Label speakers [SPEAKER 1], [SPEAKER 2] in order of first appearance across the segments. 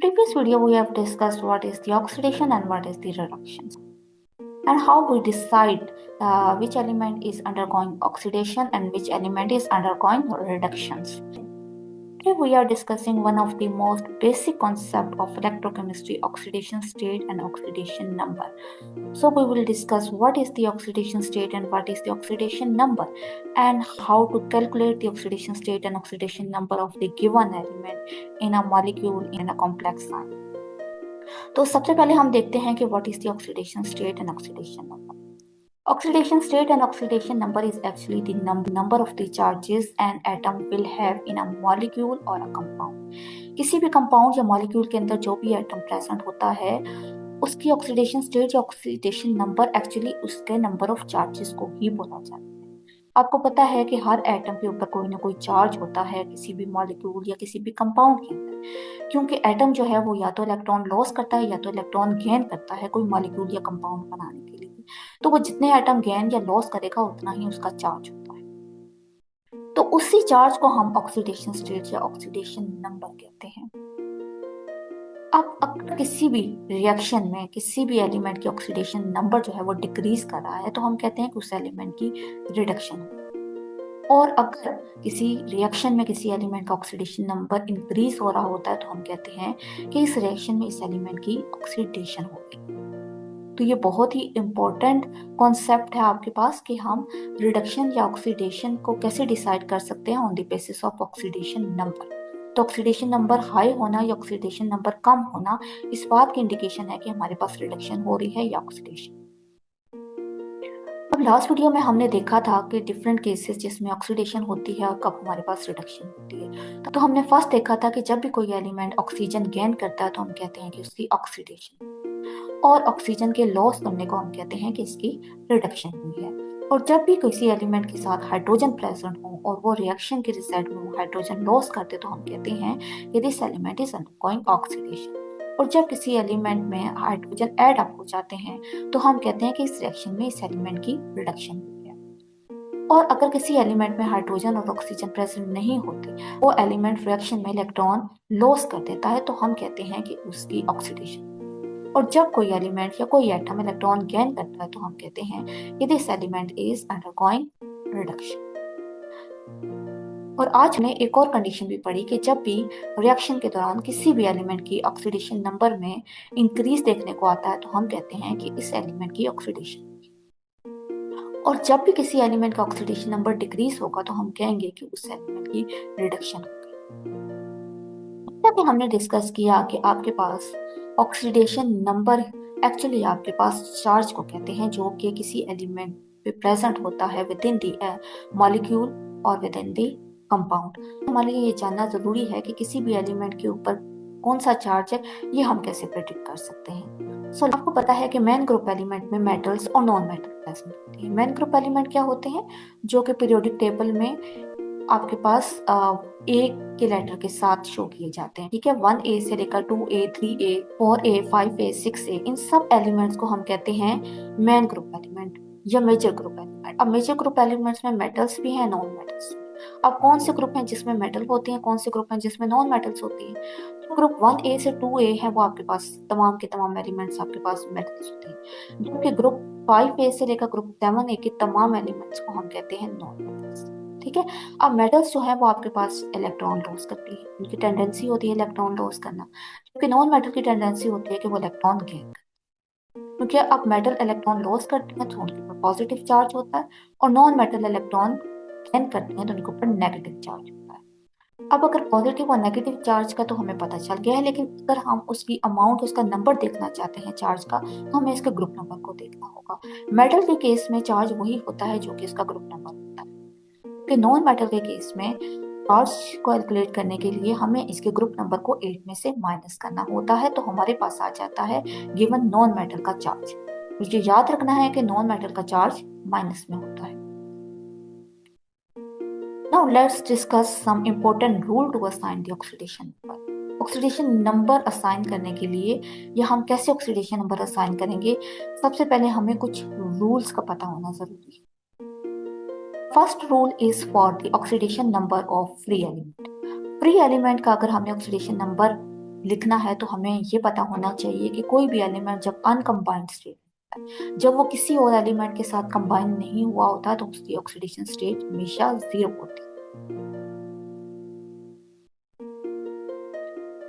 [SPEAKER 1] previous video, we have discussed what is the oxidation and what is the reduction, and how we decide which element is undergoing oxidation and which element is undergoing reductions. Today we are discussing one of the most basic concept of electrochemistry, oxidation state and oxidation number. So we will discuss what is the oxidation state and what is the oxidation number, and how to calculate the oxidation state and oxidation number of the given element in a molecule in a complex science. तो सबसे पहले हम देखते हैं कि what is the oxidation state and oxidation number. Oxidation state and oxidation number is actually the number of the charges an atom will have in a molecule or a compound. किसी भी compound या molecule के अंदर जो भी atom present होता है, उसकी ऑक्सीडेशन स्टेट या ऑक्सीडेशन नंबर एक्चुअली उसके नंबर ऑफ चार्जेस को ही बोला जाता है। आपको पता है कि हर एटम के ऊपर कोई ना कोई चार्ज होता है किसी भी मॉलिक्यूल या किसी भी कंपाउंड के अंदर, क्योंकि एटम जो है वो या तो इलेक्ट्रॉन लॉस करता है या तो इलेक्ट्रॉन गेन करता है कोई मॉलिक्यूल या कंपाउंड बनाने के लिए। तो वो जितने एटम गेन या लॉस करेगा उतना ही उसका चार्ज होता है। तो उसी चार्ज को हम ऑक्सीडेशन स्टेट या ऑक्सीडेशन नंबर कहते हैं। अब अगर किसी भी रिएक्शन में किसी भी एलिमेंट की ऑक्सीडेशन नंबर जो है वो डिक्रीज कर रहा है तो हम कहते हैं कि उस एलिमेंट की रिडक्शन। और अगर किसी रिएक्शन में किसी एलिमेंट का ऑक्सीडेशन नंबर इंक्रीज हो रहा होता है तो हम कहते हैं कि इस रिएक्शन में इस एलिमेंट की ऑक्सीडेशन हो गई। तो ये बहुत ही इम्पोर्टेंट कॉन्सेप्ट है आपके पास कि हम रिडक्शन या ऑक्सीडेशन को कैसे डिसाइड कर सकते हैं on the basis of oxidation number. तो ऑक्सीडेशन नंबर हाई होना या ऑक्सीडेशन नंबर कम होना इस बात की इंडिकेशन है कि हमारे पास रिडक्शन हो रही है या ऑक्सीडेशन। अब लास्ट वीडियो में हमने देखा था कि डिफरेंट केसेस जिसमें ऑक्सीडेशन होती है और कब हमारे पास रिडक्शन होती है। तो हमने फर्स्ट देखा था कि जब भी कोई एलिमेंट ऑक्सीजन गेन करता है तो हम कहते हैं कि उसकी ऑक्सीडेशन, और ऑक्सीजन के लॉस करने को हम कहते हैं कि इसकी रिडक्शन हुई है। और जब भी किसी एलिमेंट के साथ हाइड्रोजन प्रेजेंट हो और वो रिएक्शन के रिजल्ट में वो हाइड्रोजन लॉस करते तो हम कहते हैं कि this element is undergoing oxidation. और जब किसी एलिमेंट में हाइड्रोजन ऐड अप हो जाते हैं तो हम कहते हैं कि इस रिएक्शन में इस एलिमेंट की रिडक्शन हुई है। और अगर किसी एलिमेंट में हाइड्रोजन और ऑक्सीजन प्रेजेंट नहीं होते, वो एलिमेंट रिएक्शन में इलेक्ट्रॉन लॉस कर देता है तो हम कहते हैं कि उसकी ऑक्सीडेशन। और जब कोई एलिमेंट या कोई एटम इलेक्ट्रॉन गेन करता है तो हम कहते हैं कि this element is undergoing reduction. और आज हमने एक और कंडीशन भी पढ़ी कि जब भी रिएक्शन के दौरान किसी भी एलिमेंट की ऑक्सीडेशन नंबर में इंक्रीज देखने को आता है तो हम कहते हैं कि इस एलिमेंट की ऑक्सीडेशन। और जब भी किसी एलिमेंट का ऑक्सीडेशन नंबर डिक्रीज होगा तो हम कहेंगे कि उस एलिमेंट की रिडक्शन हो गई। जैसा कि हमने डिस्कस किया कि आपके पास ऑक्सीडेशन नंबर एक्चुअली आपके पास चार्ज को कहते हैं जो कि किसी एलिमेंट पे प्रेजेंट होता है विद इन दी मॉलिक्यूल और विद इन दी कंपाउंड। हमारे लिए ये जानना जरूरी है कि किसी भी एलिमेंट के ऊपर कौन सा चार्ज है, ये हम कैसे प्रेडिक्ट कर सकते हैं। सो आपको पता है कि मेन ग्रुप एलिमेंट में मेटल्स और नॉन मेटल प्रेजेंट होती है। मेन ग्रुप एलिमेंट क्या होते हैं, जो कि पीरियोडिक टेबल में आपके पास ए के लेटर के साथ शो किए जाते हैं। ठीक है, 1A से लेकर 2A, 3A, 4A, 5A, 6A, इन सब एलिमेंट्स को हम कहते हैं मेन ग्रुप एलिमेंट या मेजर ग्रुप एलिमेंट। अब मेजर ग्रुप एलिमेंट्स में मेटल्स भी हैं, नॉन मेटल्स भी। अब कौन से ग्रुप हैं जिसमें मेटल होती हैं, कौन से ग्रुप हैं जिसमें नॉन मेटल्स होती हैं? जो ग्रुप 1A से 2A है वो आपके पास तमाम के तमाम एलिमेंट्स आपके पास मेटल्स होते हैं, जबकि ग्रुप 5A से लेकर ग्रुप 7A के तमाम एलिमेंट्स को हम कहते हैं नॉन मेटल्स। ठीक है, अब मेटल्स जो है वो आपके पास इलेक्ट्रॉन लॉस करती है, उनकी टेंडेंसी होती है इलेक्ट्रॉन लॉस करना, जबकि नॉन मेटल की टेंडेंसी होती है कि वो इलेक्ट्रॉन गेन करना। क्योंकि अब मेटल इलेक्ट्रॉन लॉस करते हैं तो उनके ऊपर पॉजिटिव चार्ज होता है, और नॉन मेटल इलेक्ट्रॉन गेन करते हैं तो उनके ऊपर नेगेटिव चार्ज होता है। अब अगर पॉजिटिव और नेगेटिव चार्ज का तो हमें पता चल गया है, लेकिन अगर हम उसकी अमाउंट, उसका नंबर देखना चाहते हैं चार्ज का, तो हमें इसके ग्रुप नंबर को देखना होगा। मेटल के केस में चार्ज वही होता है जो कि इसका ग्रुप नंबर होता है, कि नॉन मेटल के केस में चार्ज को कैलकुलेट करने के लिए हमें इसके ग्रुप नंबर को 8 में से माइनस करना होता है, तो हमारे पास आ जाता है गिवन नॉन मेटल का चार्ज। मुझे याद रखना है कि नॉन मेटल का चार्ज माइनस में होता है। Now let's discuss some important rule to assign the oxidation number. Oxidation number assign करने के लिए या हम कैसे ऑक्सीडेशन नंबर असाइन करेंगे, सबसे पहले हमें कुछ रूल्स का पता होना जरूरी है। First rule is for the oxidation number of free element. Free element का अगर हमने ऑक्सीडेशन नंबर लिखना है तो हमें ये पता होना चाहिए कि कोई भी एलिमेंट जब अनकम्बाइंड स्टेट, जब वो किसी और एलिमेंट के साथ कंबाइन नहीं हुआ होता तो उसकी ऑक्सीडेशन स्टेट हमेशा 0 होती है।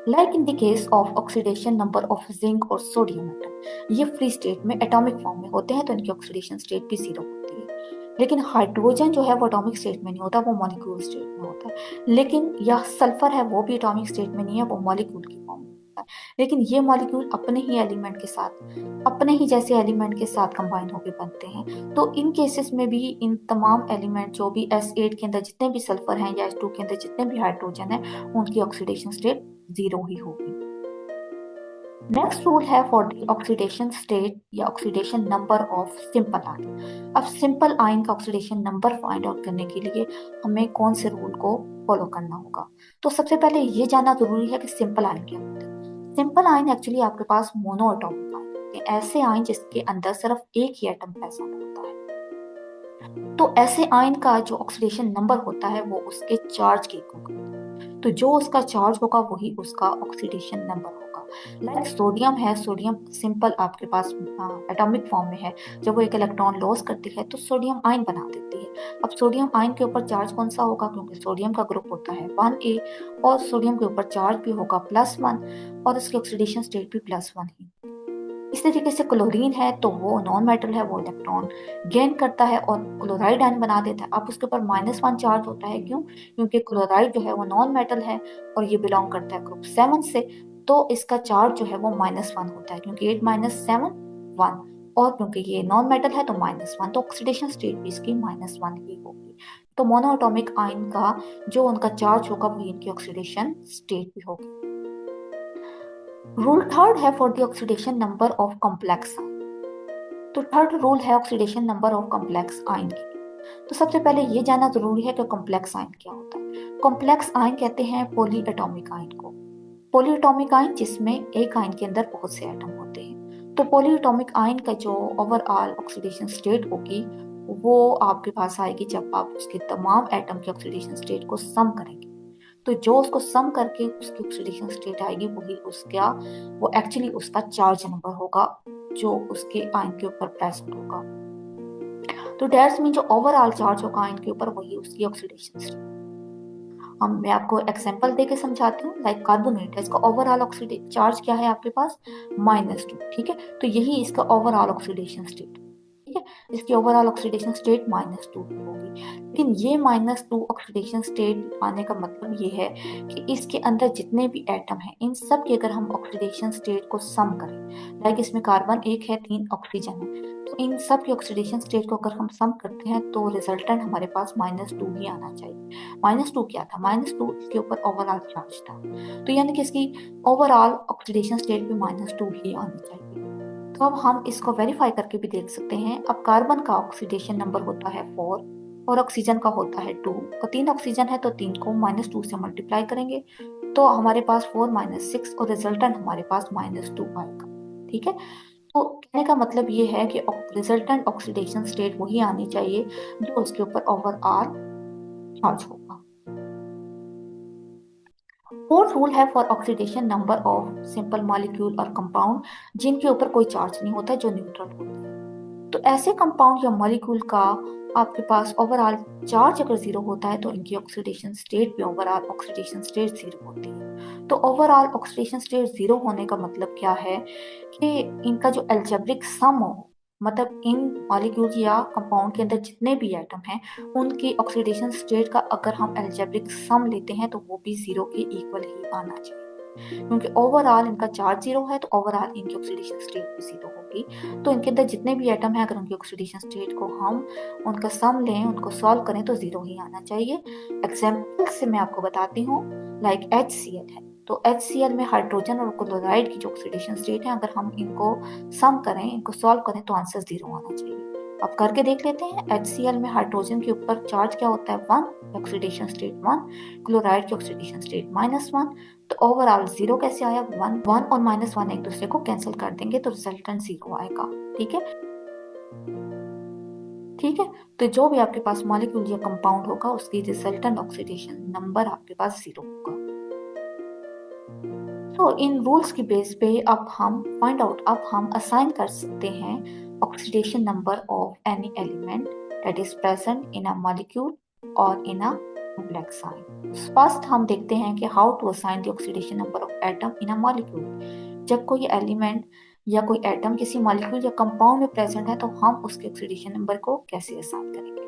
[SPEAKER 1] Like in the case of oxidation number of zinc और सोडियम एटम, ये फ्री स्टेट में एटॉमिक फॉर्म में होते हैं तो इनकी ऑक्सीडेशन स्टेट भी 0 होती है। लेकिन हाइड्रोजन जो है वो एटॉमिक स्टेट में नहीं होता, वो मॉलिक्यूल स्टेट में होता है। लेकिन यह सल्फर है वो भी एटॉमिक स्टेट में नहीं है, वो मॉलिक्यूल की फॉर्म में होता है। लेकिन ये मॉलिक्यूल अपने ही एलिमेंट के साथ, अपने ही जैसे एलिमेंट के साथ कंबाइन होकर बनते हैं। तो इन केसेस में भी इन तमाम एलिमेंट जो भी S8 के अंदर जितने भी सल्फर हैं या H2 के अंदर जितने भी हाइड्रोजन है, उनकी ऑक्सीडेशन स्टेट 0 ही होगी। नेक्स्ट रूल है फॉर द ऑक्सीडेशन स्टेट या oxidation number of simple ion. अब सिंपल आयन का ऑक्सीडेशन नंबर फाइंड आउट करने के लिए हमें कौन से रूल को फॉलो करना होगा? तो सबसे पहले ये जानना जरूरी है कि सिंपल आयन क्या होता है। सिंपल आयन एक्चुअली आपके पास मोनो एटॉमिक आयन होते हैं, ऐसे आयन जिसके अंदर सिर्फ एक ही एटम प्रेजेंट होता है। तो ऐसे आयन का जो ऑक्सीडेशन नंबर होता है वो उसके चार्ज के इक्वल होता है। तो जो उसका चार्ज होगा वही उसका ऑक्सीडेशन नंबर होगा। लाइक सोडियम है, सोडियम सिंपल आपके पास एटॉमिक फॉर्म में है। जब वो एक इलेक्ट्रॉन लॉस करती है तो सोडियम आयन बना देती है। अब सोडियम आयन के ऊपर चार्ज कौन सा होगा? क्योंकि सोडियम का ग्रुप होता है 1A और सोडियम के ऊपर चार्ज भी होगा +1 और इसकी ऑक्सीडेशन स्टेट भी +1 ही। इस तरीके से क्लोरीन है तो वो नॉन मेटल है, वो इलेक्ट्रॉन गेन करता है और क्लोराइड आयन बना देता है। अब उसके ऊपर -1 चार्ज होता है, क्यों? क्योंकि क्लोराइड जो है वो नॉन मेटल है और ये बिलोंग करता है ग्रुप 7 से। तो इसका चार्ज जो है वो -1 होता है, क्योंकि 8 - 7 1, और क्योंकि ये नॉन मेटल है तो -1, तो ऑक्सीडेशन स्टेट भी इसकी -1 ही होगी। तो मोनोएटॉमिक आयन का जो उनका चार्ज होगा वही इनकी ऑक्सीडेशन स्टेट भी होगी। रूल थर्ड है for the oxidation number of complex ion. तो थर्ड रूल है oxidation number of complex ion के लिए। तो सबसे पहले ये जानना जरूरी है कि कॉम्प्लेक्स आयन क्या होता है। कॉम्प्लेक्स आयन कहते हैं पॉली एटॉमिक आयन को। पॉली एटॉमिक आयन जिसमें एक आयन के अंदर बहुत से एटम होते हैं। तो पॉली एटॉमिक आयन का जो ओवरऑल ऑक्सीडेशन स्टेट होगी वो आपके पास आएगी जब आप उसके तमाम एटम के ऑक्सीडेशन स्टेट को सम करेंगे। तो जो उसको सम करके उसकी ऑक्सीडेशन स्टेट आएगी वही उसका, वो एक्चुअली उसका चार्ज नंबर होगा जो उसके आयन के ऊपर प्रेजेंट होगा। तो दैट्स मीन जो ओवरऑल चार्ज होगा आयन के ऊपर वही उसकी ऑक्सीडेशन स्टेट। मैं आपको एग्जांपल देके समझाती हूँ। लाइक कार्बोनेट है, इसका ओवरऑल ऑक्सीडेशन चार्ज क्या है आपके पास? -2। ठीक है, तो यही इसका ओवरऑल ऑक्सीडेशन स्टेट। ठीक है, इसकी ओवरऑल ऑक्सीडेशन स्टेट -2 होगी। लेकिन ये -2 ऑक्सीडेशन स्टेट आने का मतलब ये है कि इसके अंदर जितने भी एटम हैं इन सब की अगर हम ऑक्सीडेशन स्टेट को सम करें, लाइक इसमें कार्बन 1 है, 3 ऑक्सीजन है, तो इन सब की ऑक्सीडेशन स्टेट को अगर हम सम करते हैं तो रिजल्टेंट हमारे पास -2 ही आना चाहिए। -2 क्या था? -2 इसके ऊपर ओवरऑल चार्ज था, तो यानी कि इसकी ओवरऑल ऑक्सीडेशन स्टेट भी -2 ही आनी चाहिए। तो अब हम इसको वेरीफाई करके भी देख सकते हैं। अब कार्बन का ऑक्सीडेशन नंबर होता है 4 और ऑक्सीजन का होता है 2, और 3 ऑक्सीजन है तो 3 को -2 से मल्टीप्लाई करेंगे तो हमारे पास 4 - 6 और रिजल्टेंट हमारे पास -2 आएगा। ठीक है, तो कहने का मतलब ये है कि रिजल्टेंट ऑक्सीडेशन स्टेट वही आनी चाहिए जो उसके ऊपर ओवरऑल चार्ज होगा। फोर्थ रूल है for oxidation number of simple molecule और कंपाउंड जिनके ऊपर कोई चार्ज नहीं होता, जो न्यूट्रल होते हैं। तो ऐसे कंपाउंड या मॉलिक्यूल का आपके पास ओवरऑल चार्ज अगर 0 होता है तो इनकी ऑक्सीडेशन स्टेट भी ओवरऑल ऑक्सीडेशन स्टेट 0 होती है। तो ओवरऑल ऑक्सीडेशन स्टेट 0 होने का मतलब क्या है कि इनका जो एल्जेब्रिक सम हो, मतलब इन मॉलिक्यूल या कंपाउंड के अंदर जितने भी एटम हैं उनकी ऑक्सीडेशन स्टेट का अगर हम एल्जेब्रिक सम लेते हैं तो वो भी 0 के इक्वल ही आना चाहिए। क्योंकि ओवरऑल इनका चार्ज 0 है तो ओवरऑल इनकी ऑक्सीडेशन स्टेट भी 0 होगी। तो इनके अंदर जितने भी एटम है अगर उनकी ऑक्सीडेशन स्टेट को हम उनका सम लें, उनको सॉल्व करें तो 0 ही आना चाहिए। एग्जाम्पल से मैं आपको बताती हूँ। लाइक HCl है, तो HCl में हाइड्रोजन और क्लोराइड की जो ऑक्सीडेशन स्टेट है अगर हम इनको सम करें, इनको सॉल्व करें तो आंसर 0 आना चाहिए। अब करके देख लेते हैं। HCl में हाइड्रोजन के ऊपर चार्ज क्या होता है? 1, ऑक्सीडेशन स्टेट 1, क्लोराइड की ऑक्सीडेशन स्टेट -1, तो ओवरऑल 0 कैसे आया? 1 1 और -1 एक दूसरे को कैंसिल कर देंगे तो रिजल्टेंट 0 आएगा। ठीक है, ठीक है, तो जो भी आपके पास मॉलिक्यूल या कंपाउंड होगा उसकी रिजल्टेंट ऑक्सीडेशन नंबर आपके पास 0 होगा। तो इन रूल्स की बेस पे अब हम असाइन कर सकते हैं oxidation number of any element that is present in a molecule और in a complex ion. First हम देखते हैं कि how to assign the oxidation number of atom in a molecule. जब कोई एलिमेंट या कोई एटम किसी मॉलिक्यूल या कंपाउंड में प्रेजेंट है तो हम उसके ऑक्सीडेशन नंबर को कैसे असाइन करेंगे।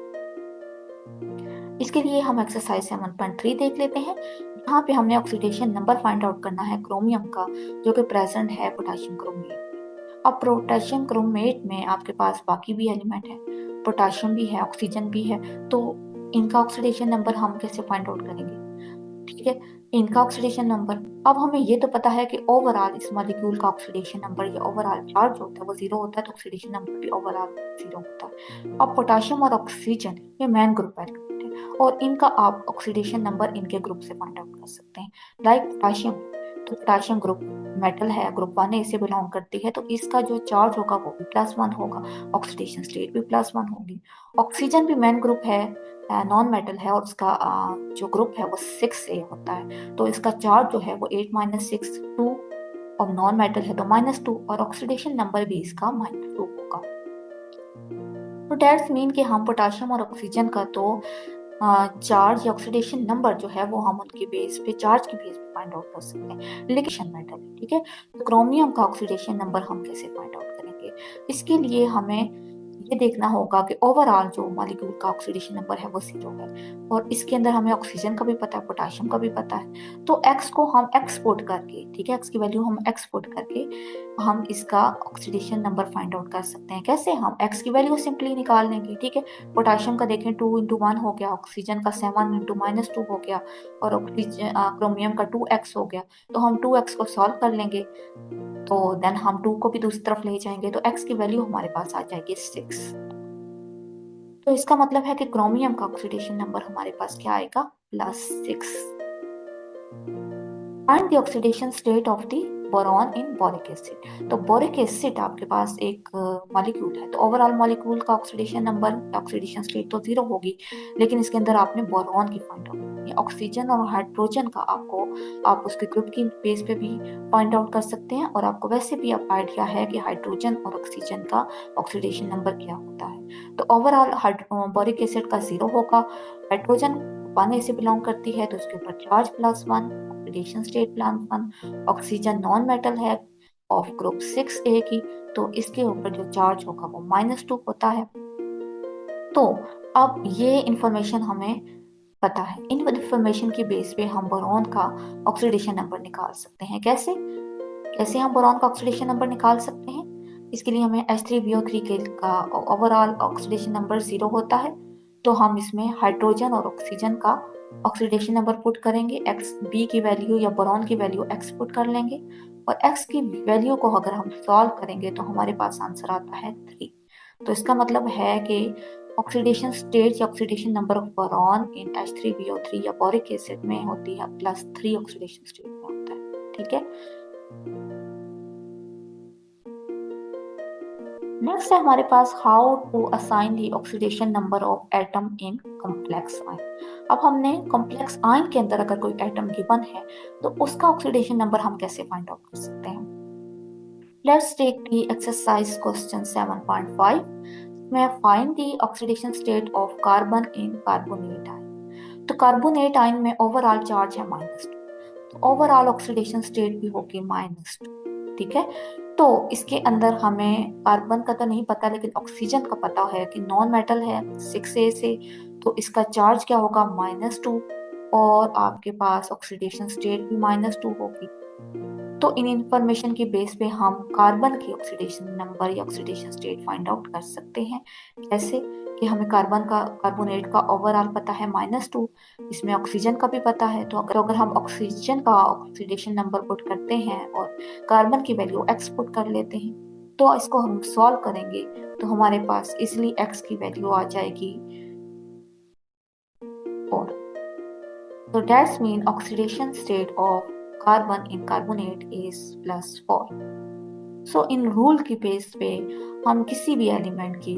[SPEAKER 1] इसके लिए हम एक्सरसाइज 7.3 देख लेते हैं। यहाँ पे हमने ऑक्सीडेशन नंबर फाइंड आउट करना है क्रोमियम का, जो कि प्रेजेंट है पोटेशियम क्रोमेट। अब पोटेशियम क्रोमेट में आपके पास बाकी भी एलिमेंट है, पोटेशियम भी है, ऑक्सीजन भी है, तो इनका ऑक्सीडेशन नंबर हम कैसे फाइंड आउट करेंगे। ठीक है, इनका ऑक्सीडेशन नंबर, अब हमें ये तो पता है कि ओवरऑल इस मॉलिक्यूल का ऑक्सीडेशन नंबर या ओवरऑल चार्ज होता है वो जीरो होता है, तो ऑक्सीडेशन नंबर भी ओवरऑल जीरो होता है। अब पोटेशियम और ऑक्सीजन ये मेन ग्रुप एलिमेंट है और इनका आप ऑक्सीडेशन नंबर इनके ग्रुप से फाइंड आउट कर सकते हैं। लाइक पोटेशियम, तो पोटेशियम ग्रुप मेटल है, ग्रुप 1A से बिलोंग करती है, तो इसका जो चार्ज होगा वो भी +1 होगा, ऑक्सीडेशन स्टेट भी +1 होगी। ऑक्सीजन भी मेन ग्रुप है, नॉन मेटल है और उसका जो ग्रुप है वो 6A होता है, तो इसका चार्ज जो है वो 8 - 6 2, और नॉन मेटल है तो -2, और ऑक्सीडेशन नंबर भी इसका -2 होगा। तो डेट्स मीन कि हम पोटेशियम और ऑक्सीजन का तो चार्ज या ऑक्सीडेशन नंबर जो है वो हम उनके बेस पे, चार्ज के बेस पे फाइंड आउट कर सकते हैं, लेकिन मेटल, ठीक है। तो क्रोमियम का ऑक्सीडेशन नंबर हम कैसे फाइंड आउट करेंगे। इसके लिए हमें ये देखना होगा कि ओवरऑल जो मॉलिक्यूल का ऑक्सीडेशन नंबर है वो 0 है, और इसके अंदर हमें ऑक्सीजन का भी पता है, पोटेशियम का भी पता है, तो एक्स को हम एक्सपोर्ट करके, ठीक है, एक्स की वैल्यू हम एक्सपोर्ट करके हम इसका ऑक्सीडेशन नंबर फाइंड आउट कर सकते हैं। कैसे, हम एक्स की वैल्यू सिंपली निकाल लेंगे, ठीक है। पोटेशियम का देखें 2 × 1 हो गया, ऑक्सीजन का 7 × -2 हो गया, और ऑक्सीजन क्रोमियम का 2x हो गया, तो हम 2x को सॉल्व कर लेंगे, तो देन हम 2 को भी दूसरी तरफ ले जाएंगे, तो x की वैल्यू हमारे पास आ जाएगी 6। तो इसका मतलब है कि क्रोमियम का ऑक्सीडेशन नंबर हमारे पास क्या आएगा, +6। Find the oxidation state of the boron in boric acid. तो बोरिक एसिड आपके पास एक मॉलिक्यूल है, तो ओवरऑल मॉलिक्यूल का ऑक्सीडेशन नंबर, ऑक्सीडेशन स्टेट तो 0 होगी, लेकिन इसके अंदर आपने बोरॉन की फाइंड आउट करनी है। ऑक्सीजन और हाइड्रोजन का आप उसके ग्रुप की बेस पे भी फाइंड आउट कर सकते हैं, और आपको वैसे भी अब आइडिया है कि हाइड्रोजन और ऑक्सीजन का ऑक्सीडेशन नंबर क्या होता है। तो ओवरऑल बोरिक एसिड का 0 होगा, हाइड्रोजन 1A से बिलोंग करती है तो उसके ऊपर charge +1, oxidation state +1, oxygen non metal है ऑफ ग्रुप 6A की, तो इसके ऊपर जो चार्ज होगा वो -2 होता है। तो अब ये इंफॉर्मेशन हमें पता है, इन इंफॉर्मेशन की बेस पे हम बोरॉन का ऑक्सीडेशन नंबर निकाल सकते हैं। कैसे कैसे हम बोरॉन का ऑक्सीडेशन नंबर निकाल सकते हैं। इसके लिए हमें H3BO3 के का ओवरऑल ऑक्सीडेशन नंबर 0 होता है, तो हम इसमें हाइड्रोजन और ऑक्सीजन का ऑक्सीडेशन नंबर पुट करेंगे, एक्स बी की वैल्यू या बोरॉन की वैल्यू एक्स पुट कर लेंगे, और एक्स की वैल्यू को अगर हम सॉल्व करेंगे तो हमारे पास आंसर आता है 3। तो इसका मतलब है कि ऑक्सीडेशन स्टेट या oxidation number of boron in H3BO3 या बोरिक एसिड में होती है +3 ऑक्सीडेशन स्टेट में होता है, ठीक है। नेक्स्ट है हमारे पास how to assign the oxidation number of atom in complex ion. अब हमने कॉम्प्लेक्स आयन के अंदर अगर कोई एटम गिवन है तो उसका ऑक्सीडेशन नंबर हम कैसे फाइंड आउट कर सकते हैं। Let's take the exercise question 7.5 में find the oxidation state of carbon in carbonate ion. तो कार्बोनेट आयन में ओवरऑल चार्ज है -2, तो ओवरऑल ऑक्सीडेशन स्टेट भी होगी -2, ठीक है। तो इसके अंदर हमें कार्बन का तो नहीं पता, लेकिन ऑक्सीजन का पता है कि नॉन मेटल है 6A से, तो इसका चार्ज क्या होगा -2, और आपके पास ऑक्सीडेशन स्टेट भी -2 होगी। तो इन इंफॉर्मेशन की बेस पे हम कार्बन की ऑक्सीडेशन नंबर या ऑक्सीडेशन स्टेट फाइंड आउट कर सकते हैं। कैसे कि हमें कार्बोनेट का ओवरऑल पता है -2, इसमें ऑक्सीजन का भी पता है, तो अगर हम ऑक्सीजन का ऑक्सीडेशन नंबर पुट करते हैं और कार्बन की वैल्यू एक्स पुट कर लेते हैं, तो इसको हम सॉल्व करेंगे तो हमारे पास इजिली एक्स की वैल्यू आ जाएगी 4। So that's mean oxidation state of carbon in carbonate is +4. So in rule की बेस पे हम किसी भी एलिमेंट की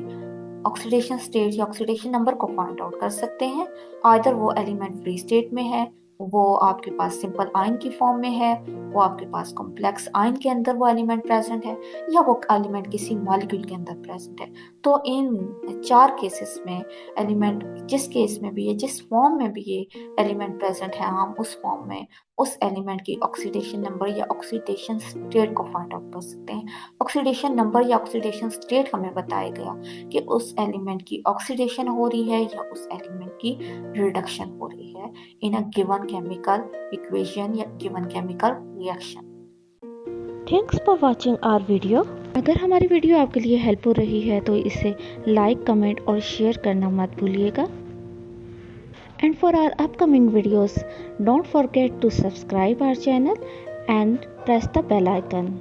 [SPEAKER 1] ऑक्सीडेशन स्टेट या ऑक्सीडेशन नंबर को फाइंड आउट कर सकते हैं। आइदर वो एलिमेंट फ्री स्टेट में है वो आपके पास सिंपल आयन की फॉर्म में है, वो आपके पास कॉम्प्लेक्स आयन के अंदर वो एलिमेंट प्रेजेंट है, या वो एलिमेंट किसी मॉलिक्यूल के अंदर प्रेजेंट है। तो इन 4 केसेस में एलिमेंट जिस केस में भी है, जिस फॉर्म में भी ये एलिमेंट प्रेजेंट है, हम उस फॉर्म में उस एलिमेंट की ऑक्सीडेशन नंबर या ऑक्सीडेशन स्टेट को फाइंड आउट कर सकते हैं। ऑक्सीडेशन नंबर या ऑक्सीडेशन स्टेट हमें बताएगा कि उस एलिमेंट की ऑक्सीडेशन हो रही है या उस एलिमेंट की रिडक्शन हो रही है in a given chemical equation या given chemical reaction।
[SPEAKER 2] Thanks for watching our video. अगर हमारी वीडियो आपके लिए हेल्पफुल रही है तो इसे लाइक, कमेंट और शेयर करना मत भूलिएगा। And for our upcoming videos, don't forget to subscribe our channel and press the bell icon.